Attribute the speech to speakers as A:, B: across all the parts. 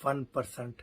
A: 1%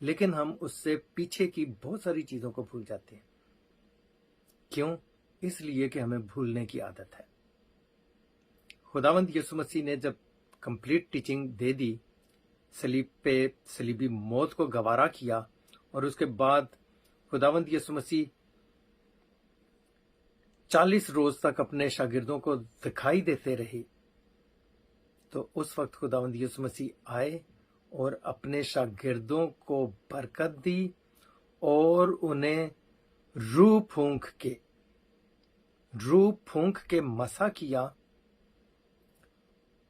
A: لیکن ہم اس سے پیچھے کی بہت ساری چیزوں کو بھول جاتے ہیں. کیوں؟ اس لیے کہ ہمیں بھولنے کی عادت ہے. خداوند یسوع مسیح نے جب کمپلیٹ ٹیچنگ دے دی، صلیب پہ صلیبی موت کو گوارا کیا، اور اس کے بعد خداوند یسوع مسیح 40 روز تک اپنے شاگردوں کو دکھائی دیتے رہے، تو اس وقت خداوند یسوع مسیح آئے اور اپنے شاگردوں کو برکت دی اور انہیں روح پھونک کے مسح کیا،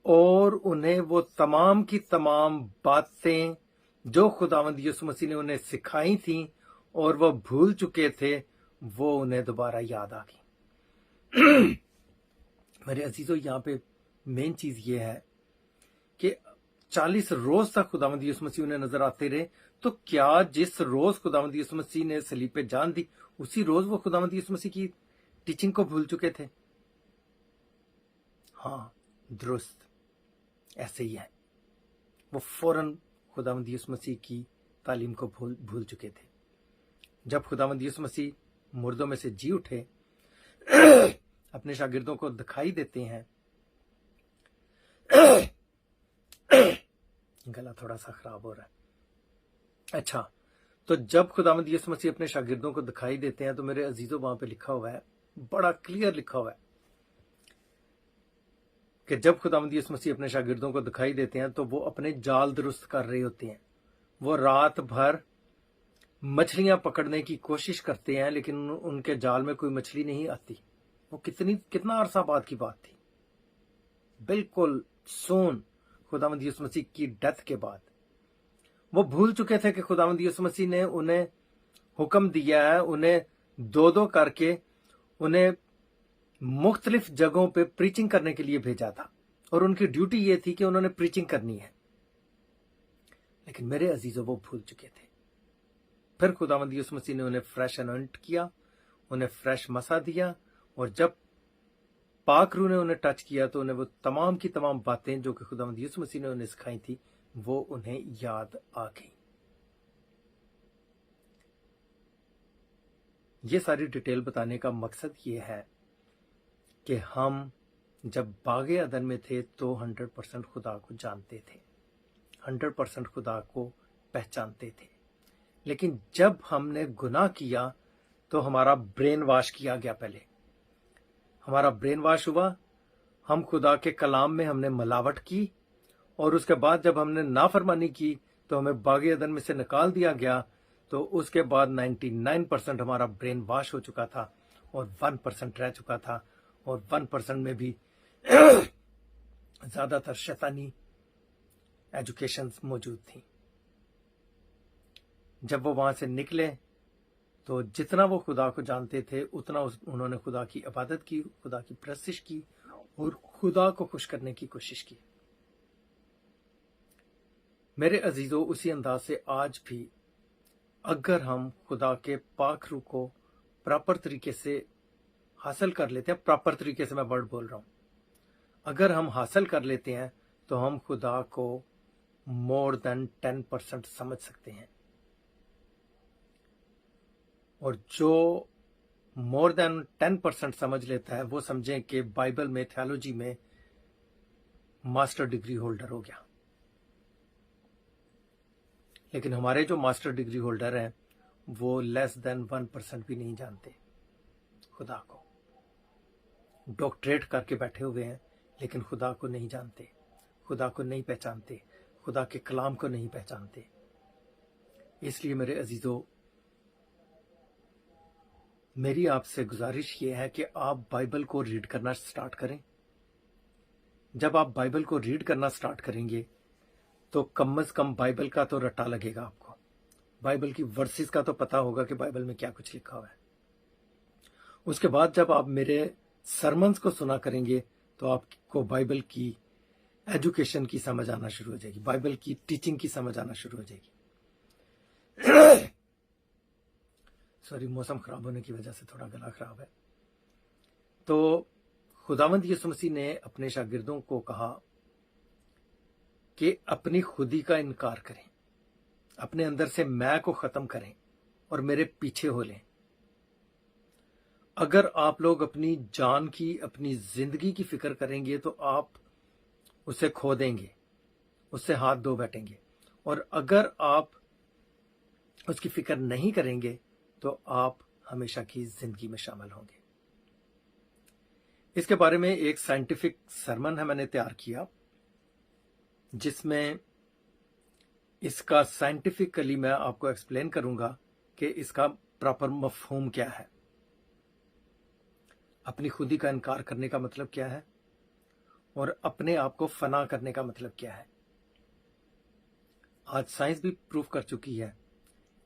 A: اور انہیں وہ تمام کی تمام باتیں جو خداوند یسوع مسیح نے انہیں سکھائی تھیں اور وہ بھول چکے تھے، وہ انہیں دوبارہ یاد آ گئی. میرے عزیزو، یہاں پہ مین چیز یہ ہے کہ 40 روز تک خداوند یسوع مسیح انہیں نظر آتے رہے، تو کیا جس روز خداوند یسوع مسیح نے صلیب پہ جان دی، اسی روز وہ خداوند یسوع مسیح کی ٹیچنگ کو بھول چکے تھے؟ ہاں، درست ایسے ہی ہے. وہ فوراً خداوند یسوع مسیح کی تعلیم کو بھول چکے تھے. جب خداوند یسوع مسیح مردوں میں سے جی اٹھے، اپنے شاگردوں کو دکھائی دیتے ہیں. گلا تھوڑا سا خراب ہو رہا ہے. اچھا، تو جب خداوند یسوع مسیح اپنے شاگردوں کو دکھائی دیتے ہیں، تو میرے عزیزوں وہاں پہ لکھا ہوا ہے، بڑا کلیئر لکھا ہوا ہے کہ جب خداوند یسوع مسیح اپنے شاگردوں کو دکھائی دیتے ہیں تو وہ اپنے جال درست کر رہے ہوتے ہیں. وہ رات بھر مچھلیاں پکڑنے کی کوشش کرتے ہیں، لیکن ان کے جال میں کوئی مچھلی نہیں آتی. وہ کتنا عرصہ بعد کی بات تھی، بالکل سون خداوند یسوع مسیح کی ڈیتھ کے بعد. وہ بھول چکے تھے کہ خداوند یسوع مسیح نے انہیں حکم دیا ہے، انہیں دو کر کے انہیں مختلف جگہوں پہ پریچنگ کرنے کے لیے بھیجا تھا، اور ان کی ڈیوٹی یہ تھی کہ انہوں نے پریچنگ کرنی ہے. لیکن میرے عزیزوں، وہ بھول چکے تھے. پھر خداوند یسوع مسیح نے انہیں فریش انوائنٹ کیا، انہیں فریش مسا دیا، اور جب پاک روح نے انہیں ٹچ کیا تو انہیں وہ تمام کی تمام باتیں جو کہ خداوند یسوع مسیح نے انہیں سکھائی تھی، وہ انہیں یاد آ گئی. یہ ساری ڈیٹیل بتانے کا مقصد یہ ہے کہ ہم جب باغ عدن میں تھے تو 100% خدا کو جانتے تھے، 100% خدا کو پہچانتے تھے. لیکن جب ہم نے گناہ کیا تو ہمارا برین واش کیا گیا. پہلے ہمارا برین واش ہوا، ہم خدا کے کلام میں ہم نے ملاوٹ کی، اور اس کے بعد جب ہم نے نافرمانی کی تو ہمیں باغ عدن میں سے نکال دیا گیا. تو اس کے بعد 99% ہمارا برین واش ہو چکا تھا، اور 1% رہ چکا تھا، اور 1% میں بھی زیادہ تر شیطانی ایجوکیشنز موجود تھیں. جب وہ وہاں سے نکلے تو جتنا وہ خدا کو جانتے تھے اتنا انہوں نے خدا کی عبادت کی، خدا کی پرستش کی، اور خدا کو خوش کرنے کی کوشش کی. میرے عزیزو، اسی انداز سے آج بھی اگر ہم خدا کے پاک روح کو پراپر طریقے سے حاصل کر لیتے ہیں، پراپر طریقے سے میں ورڈ بول رہا ہوں، اگر ہم حاصل کر لیتے ہیں تو ہم خدا کو مور دین 10% سمجھ سکتے ہیں. اور جو مور دین 10% سمجھ لیتا ہے وہ سمجھیں کہ بائبل میں، تھیالوجی میں ماسٹر ڈگری ہولڈر ہو گیا. لیکن ہمارے جو ماسٹر ڈگری ہولڈر ہیں وہ لیس دین 1% بھی نہیں جانتے خدا کو. ڈاکٹریٹ کر کے بیٹھے ہوئے ہیں لیکن خدا کو نہیں جانتے، خدا کو نہیں پہچانتے، خدا کے کلام کو نہیں پہچانتے. اس لیے میرے عزیزو، میری آپ سے گزارش یہ ہے کہ آپ بائبل کو ریڈ کرنا سٹارٹ کریں. جب آپ بائبل کو ریڈ کرنا سٹارٹ کریں گے تو کم از کم بائبل کا تو رٹا لگے گا آپ کو، بائبل کی ورسز کا تو پتا ہوگا کہ بائبل میں کیا کچھ لکھا ہوا ہے. اس کے بعد جب آپ میرے سرمنز کو سنا کریں گے تو آپ کو بائبل کی ایجوکیشن کی سمجھ آنا شروع ہو جائے گی، بائبل کی ٹیچنگ کی سمجھ آنا شروع ہو جائے گی. سوری، موسم خراب ہونے کی وجہ سے تھوڑا گلا خراب ہے. تو خداوند یسوع مسیح نے اپنے شاگردوں کو کہا کہ اپنی خودی کا انکار کریں، اپنے اندر سے میں کو ختم کریں اور میرے پیچھے ہو لیں۔ اگر آپ لوگ اپنی جان کی، اپنی زندگی کی فکر کریں گے تو آپ اسے کھو دیں گے، اس سے ہاتھ دھو بیٹھیں گے، اور اگر آپ اس کی فکر نہیں کریں گے تو آپ ہمیشہ کی زندگی میں شامل ہوں گے۔ اس کے بارے میں ایک سائنٹیفک سرمن ہے میں نے تیار کیا، جس میں اس کا سائنٹیفکلی میں آپ کو ایکسپلین کروں گا کہ اس کا پراپر مفہوم کیا ہے، اپنی خودی کا انکار کرنے کا مطلب کیا ہے، اور اپنے آپ کو فنا کرنے کا مطلب کیا ہے۔ آج سائنس بھی پروف کر چکی ہے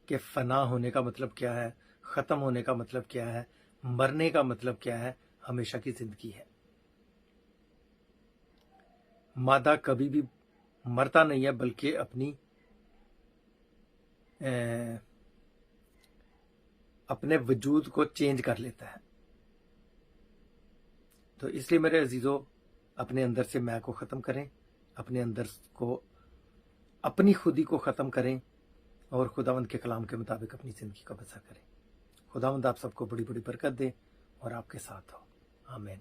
A: کہ فنا ہونے کا مطلب کیا ہے، ختم ہونے کا مطلب کیا ہے، مرنے کا مطلب کیا ہے، ہمیشہ کی زندگی ہے۔ مادہ کبھی بھی مرتا نہیں ہے، بلکہ اپنے وجود کو چینج کر لیتا ہے۔ تو اس لیے میرے عزیزو، اپنے اندر سے میں کو ختم کریں، اپنے اندر کو، اپنی خودی کو ختم کریں، اور خداوند کے کلام کے مطابق اپنی زندگی کا بسر کریں۔ خداوند آپ سب کو بڑی بڑی برکت دے اور آپ کے ساتھ ہو۔ آمین۔